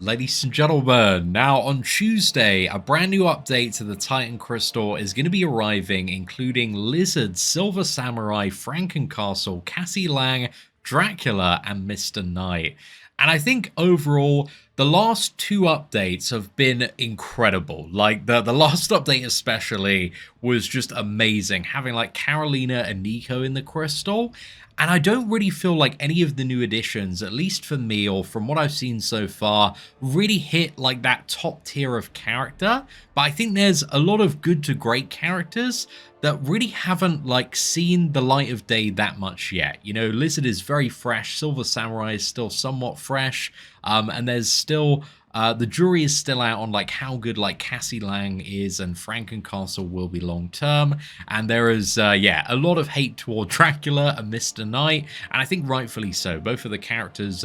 Ladies and gentlemen, now on Tuesday, a brand new update to the Titan Crystal is going to be arriving, including Lizard, Silver Samurai, Frankencastle, Cassie Lang, Dracula, and Mr. Knight. And I think overall, the last two updates have been incredible. Like, the last update especially was just amazing, having like Carolina and Nico in the Crystal. And I don't really feel like any of the new additions, at least for me or from what I've seen so far, really hit like that top tier of character. But I think there's a lot of good to great characters that really haven't like seen the light of day that much yet. You know, Lizard is very fresh, Silver Samurai is still somewhat fresh, and there's still the jury is still out on like how good like Cassie Lang is and Frankencastle will be long term. And there is yeah, a lot of hate toward Dracula and Mr. Knight, and I think rightfully so. Both of the characters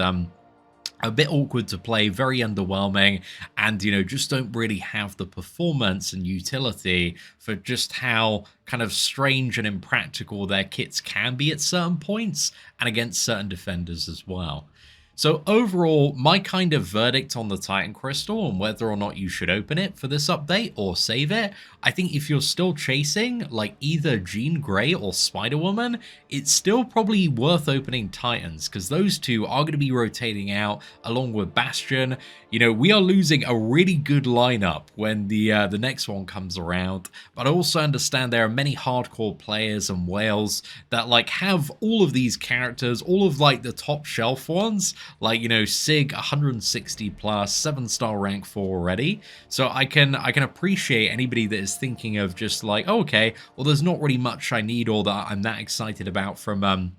a bit awkward to play, very underwhelming, and, you know, just don't really have the performance and utility for just how kind of strange and impractical their kits can be at certain points and against certain defenders as well. So overall, my kind of verdict on the Titan Crystal and whether or not you should open it for this update or save it, I think if you're still chasing like either Jean Grey or Spider-Woman, it's still probably worth opening Titans because those two are going to be rotating out along with Bastion. You know, we are losing a really good lineup when the next one comes around, but I also understand there are many hardcore players and whales that like have all of these characters, all of like the top shelf ones, like, you know, Sig 160 plus, 7-star rank 4 already. So I can appreciate anybody that is thinking of just like, oh, okay, well, there's not really much I need or that I'm that excited about from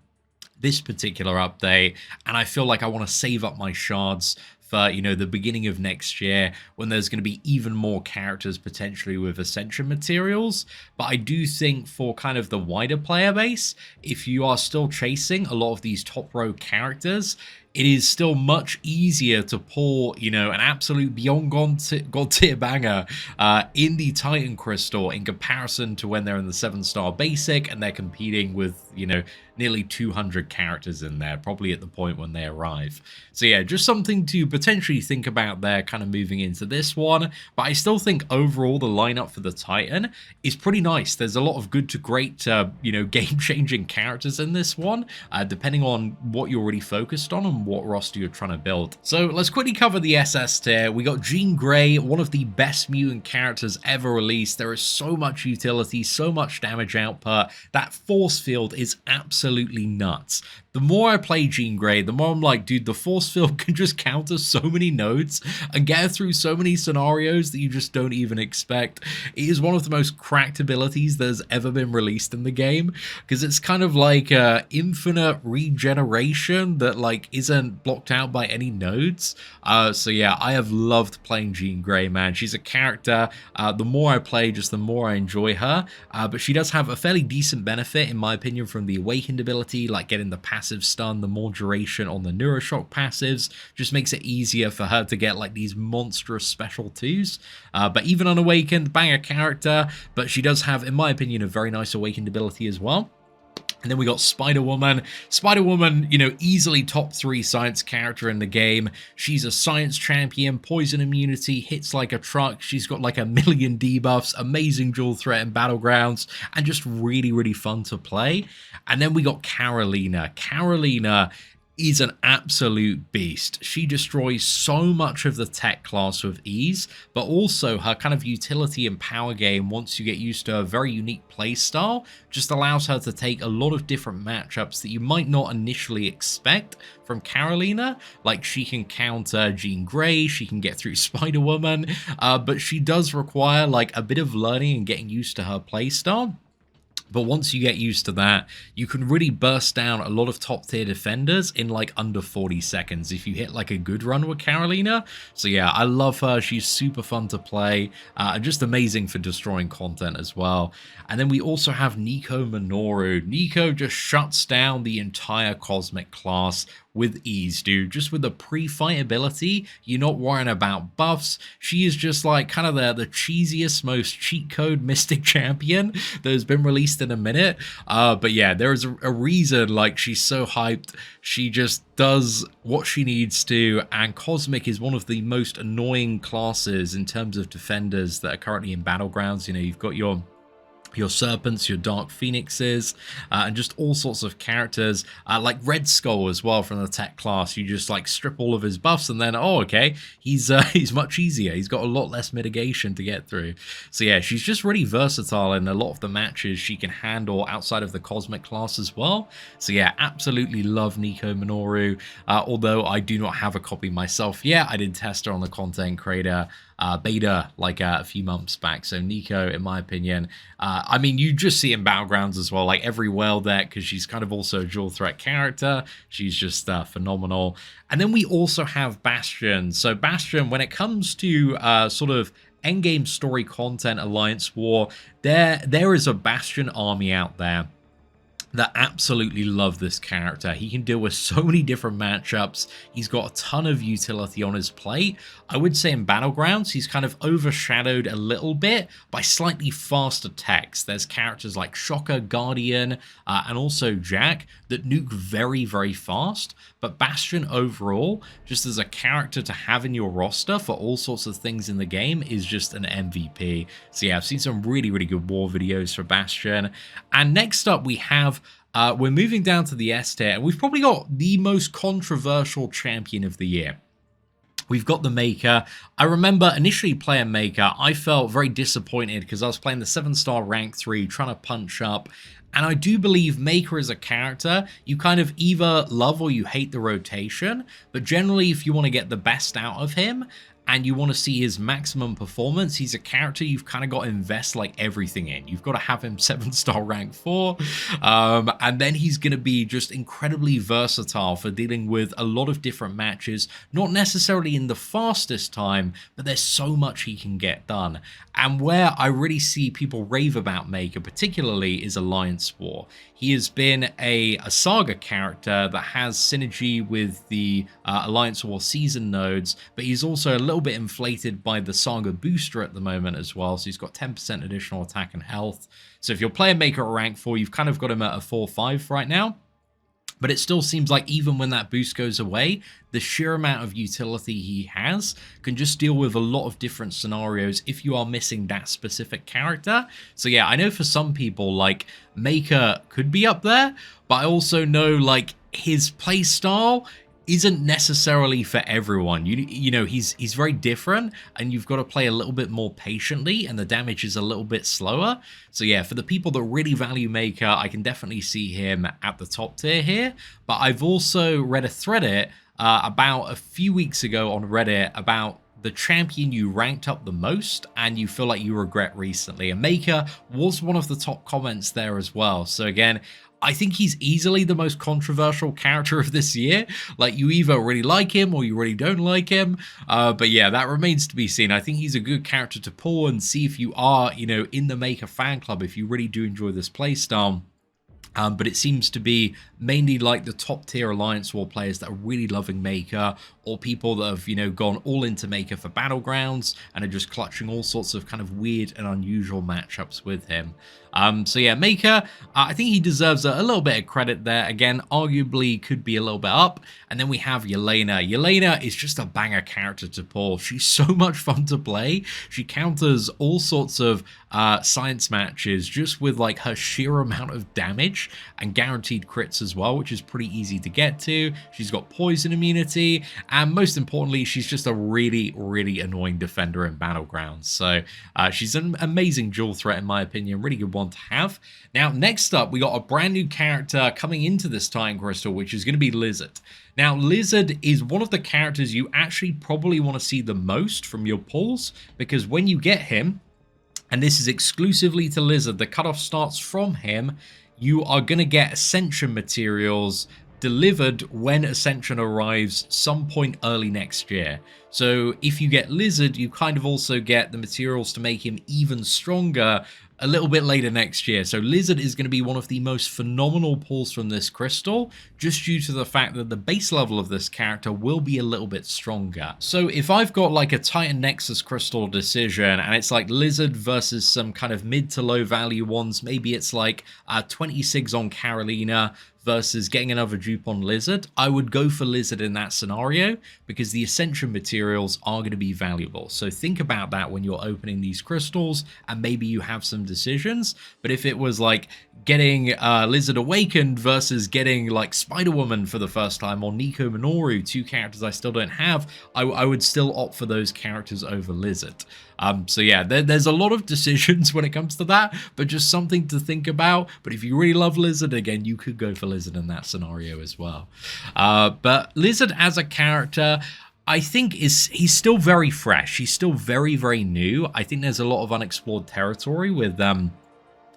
this particular update, and I feel like I want to save up my shards for, you know, the beginning of next year when there's going to be even more characters potentially with Ascension materials. But I do think for kind of the wider player base, if you are still chasing a lot of these top row characters, it is still much easier to pull, you know, an absolute beyond god tier banger in the Titan Crystal in comparison to when they're in the 7-star basic and they're competing with, you know, nearly 200 characters in there, probably at the point when they arrive. So yeah, just something to potentially think about there kind of moving into this one. But I still think overall the lineup for the Titan is pretty nice. There's a lot of good to great, you know, game-changing characters in this one, depending on what you're really focused on and what roster you're trying to build. So let's quickly cover the SS tier. We got Jean Grey, one of the best mutant characters ever released. There is so much utility, so much damage output. That force field is absolutely nuts. The more I play Jean Grey, the more I'm like, dude, the force field can just counter so many nodes and get through so many scenarios that you just don't even expect. It is one of the most cracked abilities that has ever been released in the game because it's kind of like infinite regeneration that like isn't blocked out by any nodes. So yeah, I have loved playing Jean Grey, man. She's a character, the more I play, just the more I enjoy her. But she does have a fairly decent benefit, in my opinion, from the Awakened ability, like getting the passive stun, the more duration on the Neuroshock passives, just makes it easier for her to get like these monstrous special twos. But even unawakened, banger character, but she does have, in my opinion, a very nice Awakened ability as well. And then we got Spider-Woman. Spider-Woman, you know, easily top 3 science character in the game. She's a science champion, poison immunity, hits like a truck. She's got like a million debuffs, amazing dual threat in Battlegrounds, and just really, really fun to play. And then we got Carolina. Carolina is an absolute beast. She destroys so much of the tech class with ease, but also her kind of utility and power game, once you get used to a very unique playstyle, just allows her to take a lot of different matchups that you might not initially expect from Carolina. Like, she can counter Jean Grey, she can get through Spider-Woman, but she does require like a bit of learning and getting used to her playstyle. But once you get used to that, you can really burst down a lot of top tier defenders in like under 40 seconds if you hit like a good run with Carolina. So yeah, I love her. She's super fun to play, and just amazing for destroying content as well. And then we also have Nico Minoru. Nico just shuts down the entire Cosmic class with ease, dude. Just with the pre-fight ability, you're not worrying about buffs. She is just like kind of the cheesiest, most cheat code Mystic champion that has been released in a minute. But yeah, there's a reason like she's so hyped. She just does what she needs to, and Cosmic is one of the most annoying classes in terms of defenders that are currently in Battlegrounds. You know, you've got your Serpents, your Dark Phoenixes, and just all sorts of characters, like Red Skull as well from the tech class. You just like strip all of his buffs and then, oh, okay, he's much easier. He's got a lot less mitigation to get through. So yeah, she's just really versatile in a lot of the matches she can handle outside of the Cosmic class as well. So yeah, absolutely love Nico Minoru, although I do not have a copy myself yet. I did test her on the content creator beta like a few months back. So Nico, in my opinion, I mean, you just see in Battlegrounds as well, like every whale deck, because she's kind of also a dual threat character. She's just phenomenal. And then we also have Bastion. So Bastion, when it comes to sort of endgame story content, Alliance War, there is a Bastion army out there that absolutely love this character. He can deal with so many different matchups. He's got a ton of utility on his plate. I would say in Battlegrounds, he's kind of overshadowed a little bit by slightly faster techs. There's characters like Shocker, Guardian, and also Jack that nuke very, very fast. But Bastion overall, just as a character to have in your roster for all sorts of things in the game, is just an MVP. So yeah, I've seen some really, really good war videos for Bastion. And next up we have, we're moving down to the S tier, and we've probably got the most controversial champion of the year. We've got the Maker. I remember initially playing Maker, I felt very disappointed because I was playing the 7-star rank 3, trying to punch up. And I do believe Maker as a character, you kind of either love or you hate the rotation. But generally, if you want to get the best out of him, and you want to see his maximum performance, he's a character you've kind of got to invest like everything in. You've got to have him 7-star rank 4, and then he's going to be just incredibly versatile for dealing with a lot of different matches, not necessarily in the fastest time, but there's so much he can get done. And where I really see people rave about Maker particularly is Alliance War. He has been a Saga character that has synergy with the Alliance War season nodes, but he's also a little bit inflated by the Saga booster at the moment as well, so he's got 10% additional attack and health. So if you're playing Maker at rank 4, you've kind of got him at a 4-5 right now. But it still seems like even when that boost goes away, the sheer amount of utility he has can just deal with a lot of different scenarios if you are missing that specific character. So yeah, I know for some people, like, Maker could be up there, but I also know, like, his playstyle isn't necessarily for everyone. You know, he's very different, and you've got to play a little bit more patiently, and the damage is a little bit slower. So yeah, for the people that really value Maker, I can definitely see him at the top tier here. But I've also read a thread about a few weeks ago on Reddit about the champion you ranked up the most and you feel like you regret recently. And Maker was one of the top comments there as well. So again, I think he's easily the most controversial character of this year. Like, you either really like him or you really don't like him. But yeah, that remains to be seen. I think he's a good character to pull and see if you are, you know, in the Maker fan club, if you really do enjoy this playstyle. But it seems to be mainly like the top tier Alliance War players that are really loving Maker, or people that have, you know, gone all into Maker for Battlegrounds and are just clutching all sorts of kind of weird and unusual matchups with him. So yeah, Maker, I think he deserves a little bit of credit there. Again, arguably could be a little bit up. And then we have Yelena. Yelena is just a banger character to pull. She's so much fun to play. She counters all sorts of science matches just with like her sheer amount of damage and guaranteed crits as well, which is pretty easy to get to. She's got poison immunity, and most importantly, she's just a really, really annoying defender in Battlegrounds. So she's an amazing dual threat in my opinion, really good one to have. Now, next up, we got a brand new character coming into this Titan Crystal, which is going to be Lizard. Now, Lizard is one of the characters you actually probably want to see the most from your pulls, because when you get him, and this is exclusively to Lizard, the cutoff starts from him, you are going to get Ascension materials delivered when Ascension arrives some point early next year. So if you get Lizard, you kind of also get the materials to make him even stronger a little bit later next year. So Lizard is going to be one of the most phenomenal pulls from this crystal, just due to the fact that the base level of this character will be a little bit stronger. So if I've got like a Titan Nexus crystal decision and it's like Lizard versus some kind of mid to low value ones, maybe it's like 26 on Carolina versus getting another dupe on Lizard, I would go for Lizard in that scenario because the Ascension materials are going to be valuable. So think about that when you're opening these crystals, and maybe you have some decisions. But if it was like getting Lizard Awakened versus getting like Spider-Woman for the first time, or Nico Minoru, two characters I still don't have, I would still opt for those characters over Lizard. So yeah, there's a lot of decisions when it comes to that, but just something to think about. But if you really love Lizard, again, you could go for Lizard in that scenario as well. But Lizard as a character, I think he's still very fresh. He's still very, very new. I think there's a lot of unexplored territory with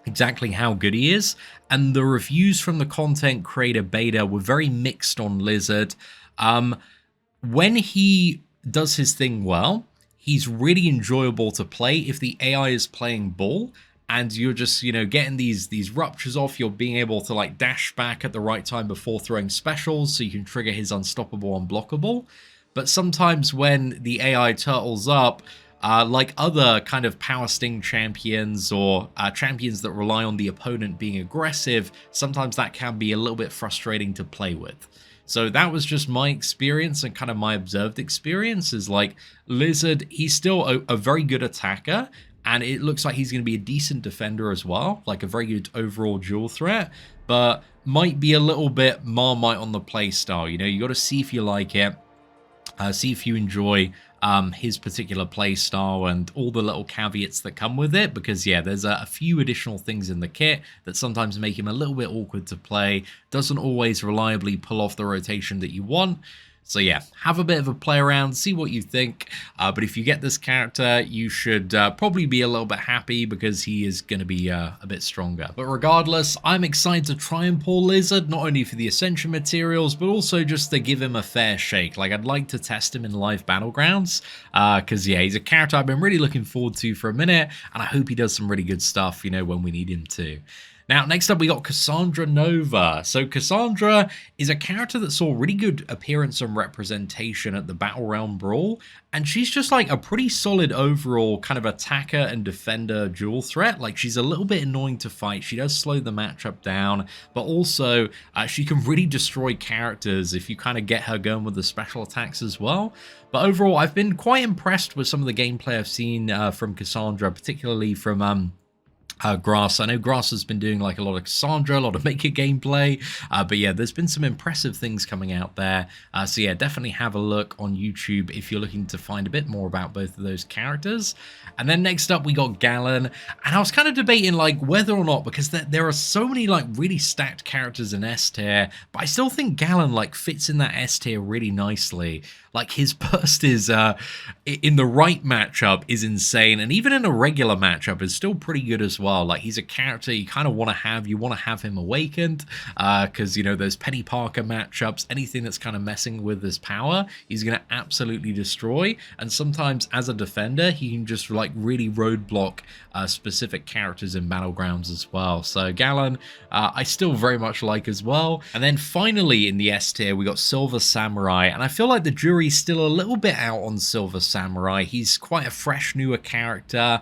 exactly how good he is. And the reviews from the content creator beta were very mixed on Lizard. When he does his thing well, he's really enjoyable to play if the AI is playing ball and you're just, you know, getting these ruptures off. You're being able to like dash back at the right time before throwing specials so you can trigger his unstoppable, unblockable. But sometimes when the AI turtles up, like other kind of power sting champions or champions that rely on the opponent being aggressive, sometimes that can be a little bit frustrating to play with. So that was just my experience and kind of my observed experience is like Lizard, he's still a very good attacker, and it looks like he's going to be a decent defender as well, like a very good overall dual threat, but might be a little bit Marmite on the play style. You know, you got to see if you like it, see if you enjoy his particular play style and all the little caveats that come with it, because yeah, there's a few additional things in the kit that sometimes make him a little bit awkward to play, doesn't always reliably pull off the rotation that you want. So yeah, have a bit of a play around, see what you think, but if you get this character, you should probably be a little bit happy because he is going to be a bit stronger. But regardless, I'm excited to try and pull Lizard, not only for the Ascension materials, but also just to give him a fair shake. Like, I'd like to test him in live battlegrounds, because yeah, he's a character I've been really looking forward to for a minute, and I hope he does some really good stuff, you know, when we need him to. Now, next up, we got Cassandra Nova. So Cassandra is a character that saw really good appearance and representation at the Battle Realm Brawl, and she's just like a pretty solid overall kind of attacker and defender dual threat. Like, she's a little bit annoying to fight. She does slow the matchup down, but also she can really destroy characters if you kind of get her going with the special attacks as well. But overall, I've been quite impressed with some of the gameplay I've seen from Cassandra, particularly from Grass. I know Grass has been doing like a lot of Cassandra, a lot of Maker gameplay, but yeah, there's been some impressive things coming out there. So yeah, definitely have a look on YouTube if you're looking to find a bit more about both of those characters. And then next up, we got Galen, and I was kind of debating like whether or not, because there are so many like really stacked characters in S tier, but I still think Galen like fits in that S tier really nicely. Like, his burst is, in the right matchup, is insane. And even in a regular matchup, is still pretty good as well. Like, he's a character you kind of want to have. You want to have him awakened. Because, you know, those Penny Parker matchups, anything that's kind of messing with his power, he's going to absolutely destroy. And sometimes, as a defender, he can just, like, really roadblock specific characters in Battlegrounds as well. So, Galen, I still very much like as well. And then finally, in the S tier, we got Silver Samurai. And I feel like the jury's still a little bit out on Silver Samurai. He's quite a fresh, newer character.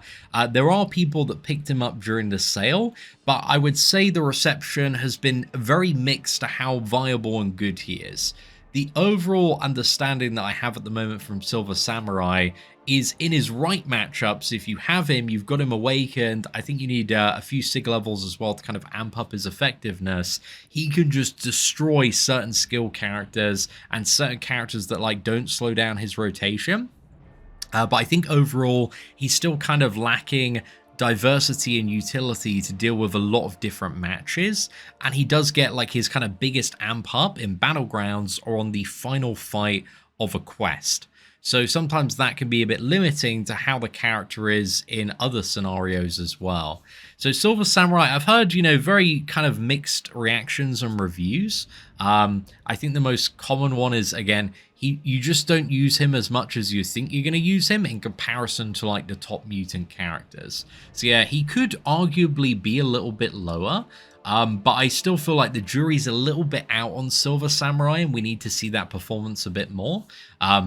There are people that picked him up during the sale, but I would say the reception has been very mixed to how viable and good he is. The overall understanding that I have at the moment from Silver Samurai is in his right matchups. If you have him, you've got him awakened. I think you need a few sig levels as well to kind of amp up his effectiveness. He can just destroy certain skill characters and certain characters that like don't slow down his rotation. But I think overall, he's still kind of lacking diversity and utility to deal with a lot of different matches, and he does get like his kind of biggest amp up in Battlegrounds or on the final fight of a quest. So sometimes that can be a bit limiting to how the character is in other scenarios as well. So Silver Samurai, I've heard, very kind of mixed reactions and reviews. I think the most common one is, again, you just don't use him as much as you think you're going to use him in comparison to like the top mutant characters. So yeah, he could arguably be a little bit lower. But I still feel like the jury's a little bit out on Silver Samurai, and we need to see that performance a bit more.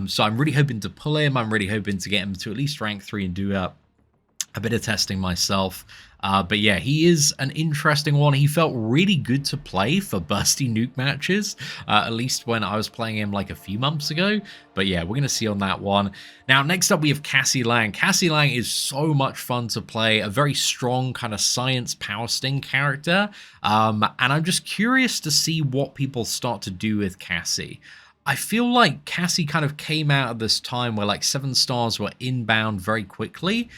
So I'm really hoping to pull him. I'm really hoping to get him to at least rank 3 and do a bit of testing myself. But yeah, he is an interesting one. He felt really good to play for bursty nuke matches, at least when I was playing him like a few months ago. But yeah, we're going to see on that one. Now, next up, we have Cassie Lang. Cassie Lang is so much fun to play, a very strong kind of science power sting character. And I'm just curious to see what people start to do with Cassie. I feel like Cassie kind of came out of this time where like 7 stars were inbound very quickly,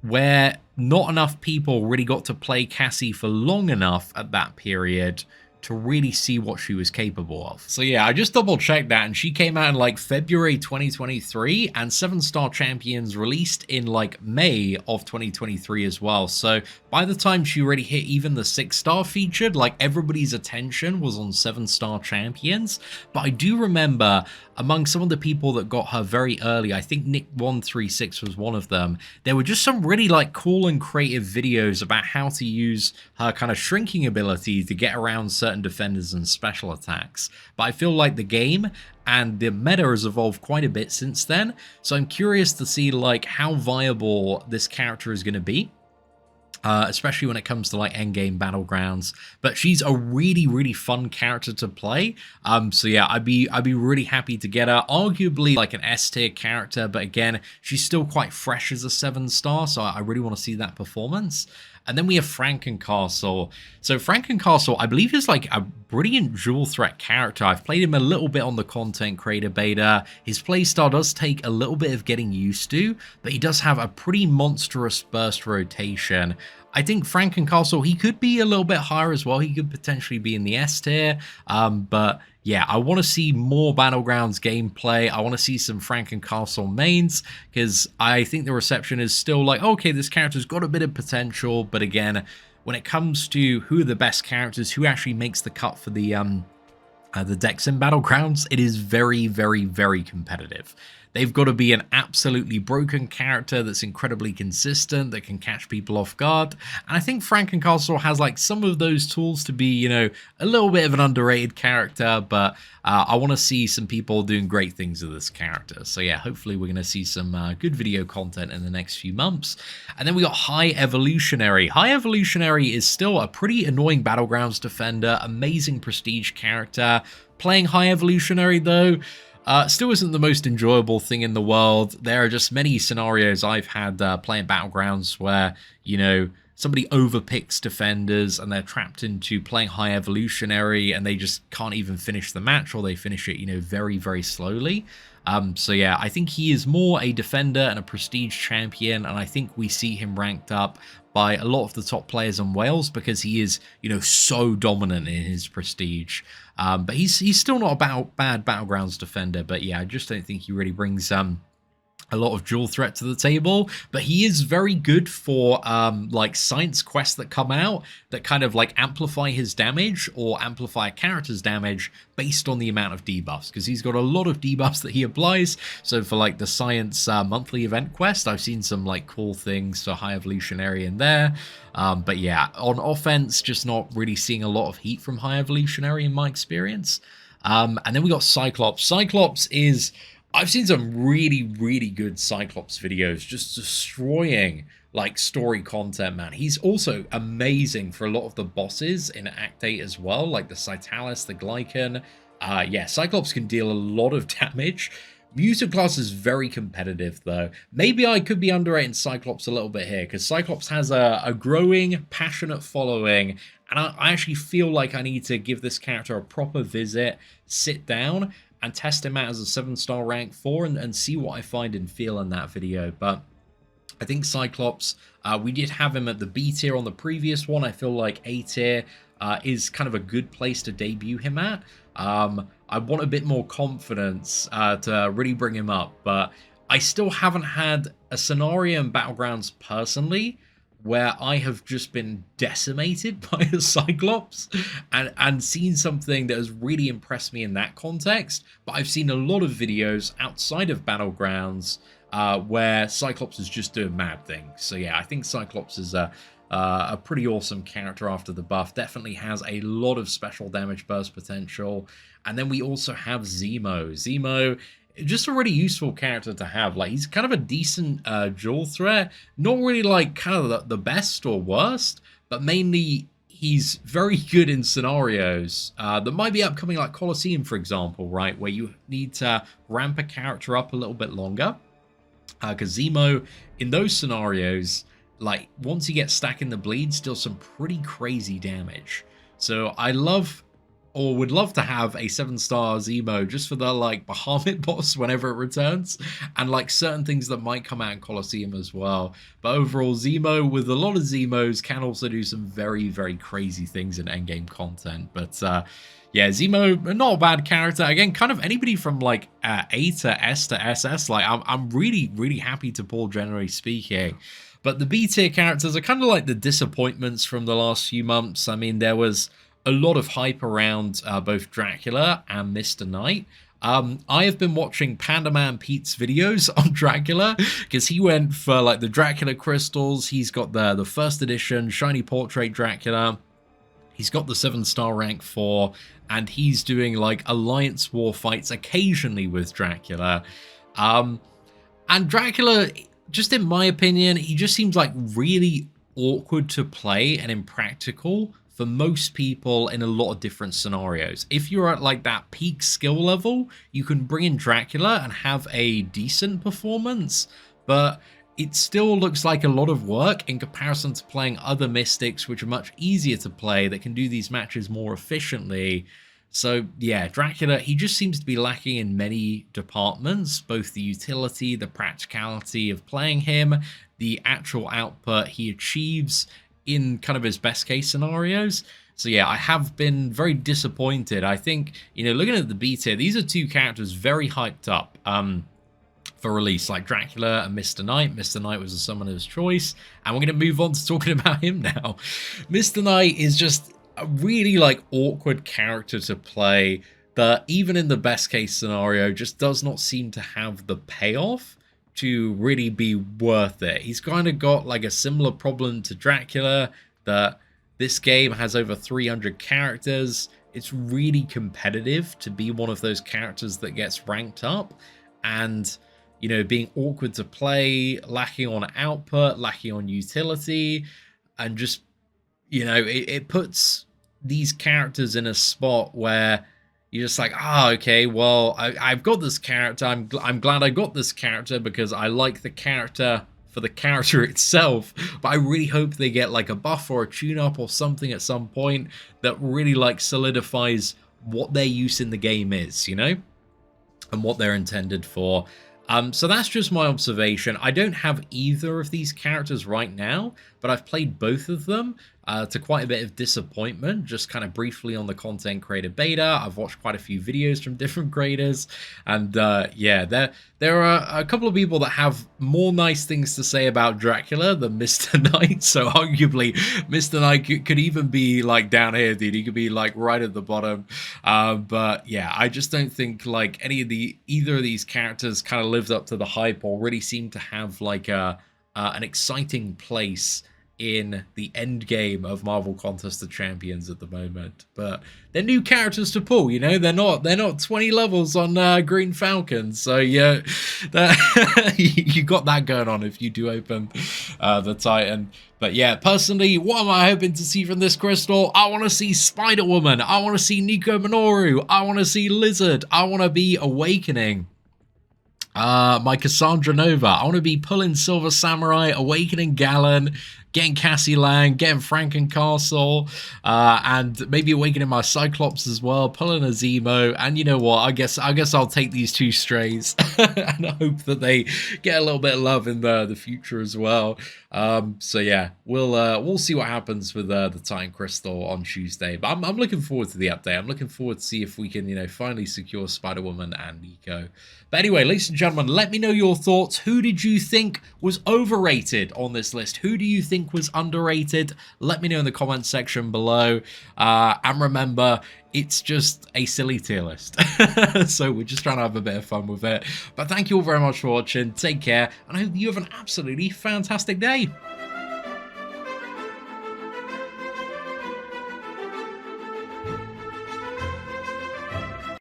where not enough people really got to play Cassie for long enough at that period to really see what she was capable of. So yeah, I just double checked that, and she came out in like February 2023, and 7-star champions released in like May of 2023 as well. So by the time she already hit even the 6-star featured, like everybody's attention was on 7-star champions. But I do remember among some of the people that got her very early, I think Nick136 was one of them, there were just some really like cool and creative videos about how to use her kind of shrinking ability to get around certain defenders and special attacks. But I feel like the game and the meta has evolved quite a bit since then, so I'm curious to see like how viable this character is going to be. Especially when it comes to like endgame battlegrounds. But she's a really, really fun character to play. So yeah, I'd be really happy to get her. Arguably like an S tier character, but again, she's still quite fresh as a 7-star, so I really want to see that performance. And then we have Frankencastle. So Frankencastle, I believe, is like a brilliant dual threat character. I've played him a little bit on the content creator beta. His playstyle does take a little bit of getting used to, but he does have a pretty monstrous burst rotation. I think Frankencastle, he could be a little bit higher as well. He could potentially be in the S tier, but yeah, I want to see more Battlegrounds gameplay. I want to see some Frankencastle mains, because I think the reception is still like, okay, this character's got a bit of potential, but again, when it comes to who are the best characters, who actually makes the cut for the decks in Battlegrounds, it is very, very, very competitive. They've got to be an absolutely broken character that's incredibly consistent, that can catch people off guard. And I think Frankencastle has like some of those tools to be, a little bit of an underrated character, but I want to see some people doing great things with this character. So yeah, hopefully we're going to see some good video content in the next few months. And then we got High Evolutionary. High Evolutionary is still a pretty annoying Battlegrounds defender, amazing prestige character. Playing High Evolutionary though, still isn't the most enjoyable thing in the world. There are just many scenarios I've had playing Battlegrounds where, somebody overpicks defenders and they're trapped into playing High Evolutionary and they just can't even finish the match, or they finish it, very, very slowly. So yeah, I think he is more a defender and a prestige champion, and I think we see him ranked up by a lot of the top players in Wales because he is, so dominant in his prestige. But he's still not a bad Battlegrounds defender, but yeah, I just don't think he really brings a lot of dual threat to the table. But he is very good for like science quests that come out that kind of like amplify his damage or amplify a character's damage based on the amount of debuffs, because he's got a lot of debuffs that he applies. So for like the science monthly event quest, I've seen some like cool things for High Evolutionary in there. But yeah, on offense, just not really seeing a lot of heat from High Evolutionary in my experience. And then we got Cyclops. Cyclops is... I've seen some really, really good Cyclops videos, just destroying like story content, man. He's also amazing for a lot of the bosses in Act 8 as well, like the Citalis, the Glycan. Yeah, Cyclops can deal a lot of damage. Mutant class is very competitive though. Maybe I could be underrating Cyclops a little bit here, because Cyclops has a growing, passionate following, and I actually feel like I need to give this character a proper visit, sit down, and test him out as a 7-star rank 4 and see what I find and feel in that video. But I think Cyclops, we did have him at the B tier on the previous one. I feel like A tier is kind of a good place to debut him at. I I want a bit more confidence to really bring him up. But I still haven't had a scenario in Battlegrounds personally where I have just been decimated by a Cyclops and seen something that has really impressed me in that context. But I've seen a lot of videos outside of Battlegrounds where Cyclops is just doing mad things. So yeah, I think Cyclops is a pretty awesome character after the buff. Definitely has a lot of special damage burst potential. And then we also have Zemo. Zemo, just a really useful character to have. Like, he's kind of a decent dual threat. Not really like kind of the best or worst, but mainly he's very good in scenarios that might be upcoming, like Colosseum, for example, right? Where you need to ramp a character up a little bit longer. Because Zemo, in those scenarios, like, once you get stacking the bleeds, still some pretty crazy damage. So I love, or would love to have a 7-star Zemo just for the, like, Bahamut boss whenever it returns, and, like, certain things that might come out in Colosseum as well. But overall, Zemo, with a lot of Zemos, can also do some very, very crazy things in endgame content. But, yeah, Zemo, not a bad character. Again, kind of anybody from, like, A to S to SS, like, I'm really, really happy to pull, generally speaking. But the B tier characters are kind of like the disappointments from the last few months. I mean, there was a lot of hype around both Dracula and Mr. Knight. I have been watching Panda Man Pete's videos on Dracula because he went for, like, the Dracula crystals. He's got the first edition Shiny Portrait Dracula. He's got the 7-star rank 4, and he's doing, like, Alliance War fights occasionally with Dracula. And Dracula, just in my opinion, he just seems like really awkward to play and impractical for most people in a lot of different scenarios. If you're at, like, that peak skill level, you can bring in Dracula and have a decent performance, but it still looks like a lot of work in comparison to playing other Mystics, which are much easier to play, that can do these matches more efficiently. So yeah, Dracula, he just seems to be lacking in many departments, both the utility, the practicality of playing him, the actual output he achieves in kind of his best case scenarios. So yeah, I have been very disappointed. I think, you know, looking at the B tier, these are two characters very hyped up for release, like Dracula and Mr. Knight. Mr. Knight was a summoner's choice, and we're going to move on to talking about him now. Mr. Knight is just a really, like, awkward character to play that even in the best case scenario just does not seem to have the payoff to really be worth it. He's kind of got, like, a similar problem to Dracula, that this game has over 300 characters. It's really competitive to be one of those characters that gets ranked up, and, you know, being awkward to play, lacking on output, lacking on utility, and just, you know, it puts these characters in a spot where you're just like, okay, well, I've got this character. I'm glad I got this character because I like the character for the character itself, but I really hope they get, like, a buff or a tune-up or something at some point that really, like, solidifies what their use in the game is, you know, and what they're intended for. So that's just my observation. I don't have either of these characters right now, but I've played both of them to quite a bit of disappointment, just kind of briefly on the content creator beta. I've watched quite a few videos from different creators, and yeah, there are a couple of people that have more nice things to say about Dracula than Mr. Knight, so arguably Mr. Knight could even be, like, down here, dude. He could be, like, right at the bottom. But yeah, I just don't think, like, either of these characters kind of lived up to the hype or really seem to have, like, an exciting place in the end game of Marvel Contest of Champions at the moment. But they're new characters to pull, you know. They're not 20 levels on Green Falcon, so yeah, you got that going on if you do open the Titan. But yeah, personally, what am I hoping to see from this crystal? I want to see Spider-Woman, I want to see Nico Minoru, I want to see Lizard, I want to be Awakening my Cassandra Nova. I want to be pulling Silver Samurai, Awakening Gallon, getting Cassie Lang, getting Frankencastle, and maybe awakening my Cyclops as well, pulling a Zemo, and you know what? I guess I'll take these two strays and hope that they get a little bit of love in the future as well. So yeah, we'll see what happens with the Titan Crystal on Tuesday. But I'm looking forward to the update. I'm looking forward to see if we can, you know, finally secure Spider-Woman and Nico. But anyway, ladies and gentlemen, let me know your thoughts. Who did you think was overrated on this list? Who do you think was underrated? Let me know in the comments section below. And remember, it's just a silly tier list. So we're just trying to have a bit of fun with it. But thank you all very much for watching. Take care, and I hope you have an absolutely fantastic day.